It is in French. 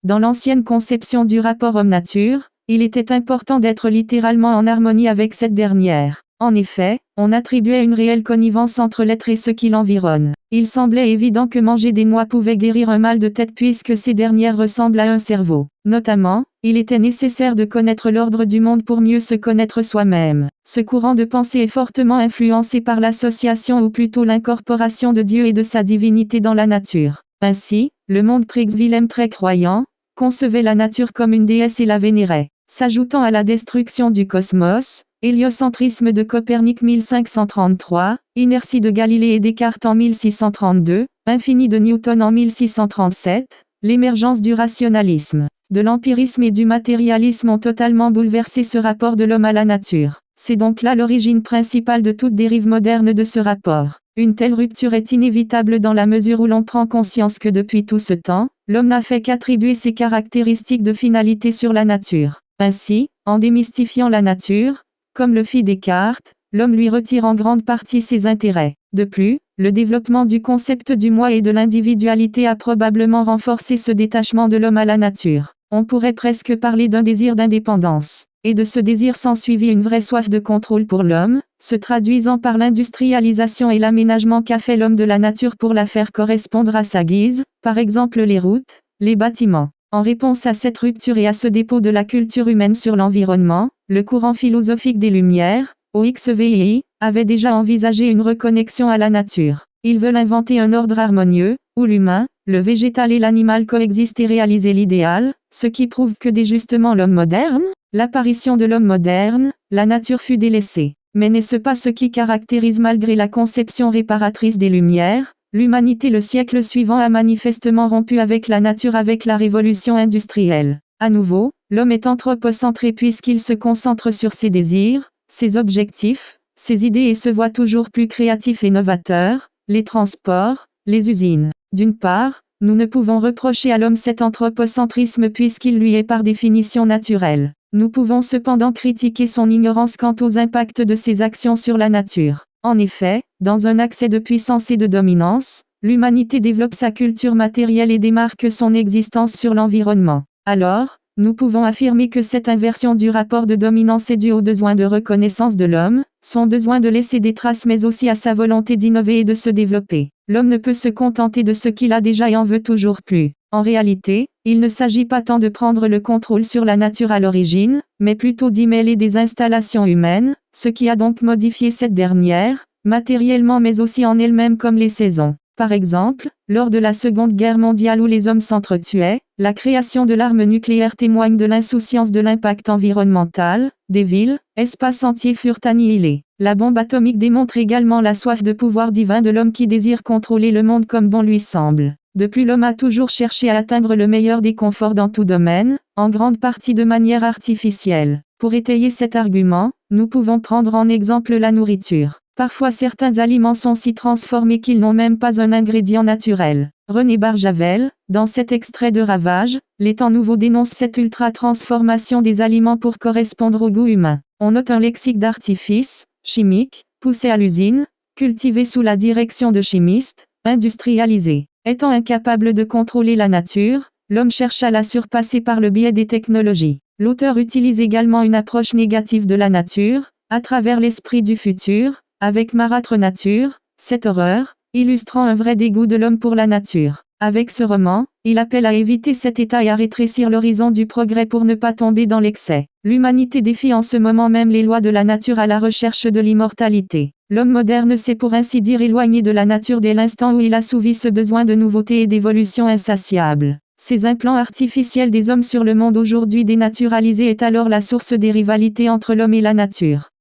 Dans l'ancienne conception du rapport homme-nature, il était important d'être littéralement en harmonie avec cette dernière. En effet, on attribuait une réelle connivence entre l'être et ce qui l'environne. Il semblait évident que manger des noix pouvait guérir un mal de tête puisque ces dernières ressemblent à un cerveau. Notamment, il était nécessaire de connaître l'ordre du monde pour mieux se connaître soi-même. Ce courant de pensée est fortement influencé par l'association ou plutôt l'incorporation de Dieu et de sa divinité dans la nature. Ainsi, le monde pré-Wilhelm très croyant, concevait la nature comme une déesse et la vénérait. S'ajoutant à la destruction du cosmos, héliocentrisme de Copernic 1533, inertie de Galilée et Descartes en 1632, infini de Newton en 1637, l'émergence du rationalisme, de l'empirisme et du matérialisme ont totalement bouleversé ce rapport de l'homme à la nature. C'est donc là l'origine principale de toute dérive moderne de ce rapport. Une telle rupture est inévitable dans la mesure où l'on prend conscience que depuis tout ce temps, l'homme n'a fait qu'attribuer ses caractéristiques de finalité sur la nature. Ainsi, en démystifiant la nature, comme le fit Descartes, l'homme lui retire en grande partie ses intérêts. De plus, le développement du concept du moi et de l'individualité a probablement renforcé ce détachement de l'homme à la nature. On pourrait presque parler d'un désir d'indépendance. Et de ce désir s'ensuivit une vraie soif de contrôle pour l'homme, se traduisant par l'industrialisation et l'aménagement qu'a fait l'homme de la nature pour la faire correspondre à sa guise, par exemple les routes, les bâtiments. En réponse à cette rupture et à ce dépôt de la culture humaine sur l'environnement, le courant philosophique des Lumières, OXVI, avait déjà envisagé une reconnexion à la nature. Ils veulent inventer un ordre harmonieux, où l'humain, le végétal et l'animal coexistent et réaliser l'idéal, ce qui prouve que dès justement l'homme moderne, l'apparition de l'homme moderne, la nature fut délaissée. Mais n'est-ce pas ce qui caractérise malgré la conception réparatrice des Lumières, l'humanité le siècle suivant a manifestement rompu avec la nature avec la révolution industrielle. À nouveau, l'homme est anthropocentré puisqu'il se concentre sur ses désirs, ses objectifs, ses idées et se voit toujours plus créatif et novateur, les transports, les usines. D'une part, nous ne pouvons reprocher à l'homme cet anthropocentrisme puisqu'il lui est par définition naturel. Nous pouvons cependant critiquer son ignorance quant aux impacts de ses actions sur la nature. En effet, dans un accès de puissance et de dominance, l'humanité développe sa culture matérielle et démarque son existence sur l'environnement. Alors, nous pouvons affirmer que cette inversion du rapport de dominance est due au besoin de reconnaissance de l'homme, son besoin de laisser des traces mais aussi à sa volonté d'innover et de se développer. L'homme ne peut se contenter de ce qu'il a déjà et en veut toujours plus. En réalité, il ne s'agit pas tant de prendre le contrôle sur la nature à l'origine, mais plutôt d'y mêler des installations humaines, ce qui a donc modifié cette dernière, matériellement mais aussi en elle-même comme les saisons. Par exemple, lors de la Seconde Guerre mondiale où les hommes s'entretuaient, la création de l'arme nucléaire témoigne de l'insouciance de l'impact environnemental, des villes, espaces entiers furent annihilés. La bombe atomique démontre également la soif de pouvoir divin de l'homme qui désire contrôler le monde comme bon lui semble. Depuis l'homme a toujours cherché à atteindre le meilleur des conforts dans tout domaine, en grande partie de manière artificielle. Pour étayer cet argument, nous pouvons prendre en exemple la nourriture. Parfois certains aliments sont si transformés qu'ils n'ont même pas un ingrédient naturel. René Barjavel, dans cet extrait de Ravage, les temps nouveaux dénonce cette ultra-transformation des aliments pour correspondre au goût humain. On note un lexique d'artifice, chimique, poussé à l'usine, cultivé sous la direction de chimistes, industrialisé. Étant incapable de contrôler la nature, l'homme cherche à la surpasser par le biais des technologies. L'auteur utilise également une approche négative de la nature, à travers l'esprit du futur, avec Marâtre Nature, cette horreur, illustrant un vrai dégoût de l'homme pour la nature. Avec ce roman, il appelle à éviter cet état et à rétrécir l'horizon du progrès pour ne pas tomber dans l'excès. L'humanité défie en ce moment même les lois de la nature à la recherche de l'immortalité. L'homme moderne s'est pour ainsi dire éloigné de la nature dès l'instant où il assouvit ce besoin de nouveauté et d'évolution insatiable. Ces implants artificiels des hommes sur le monde aujourd'hui dénaturalisé est alors la source des rivalités entre l'homme et la nature.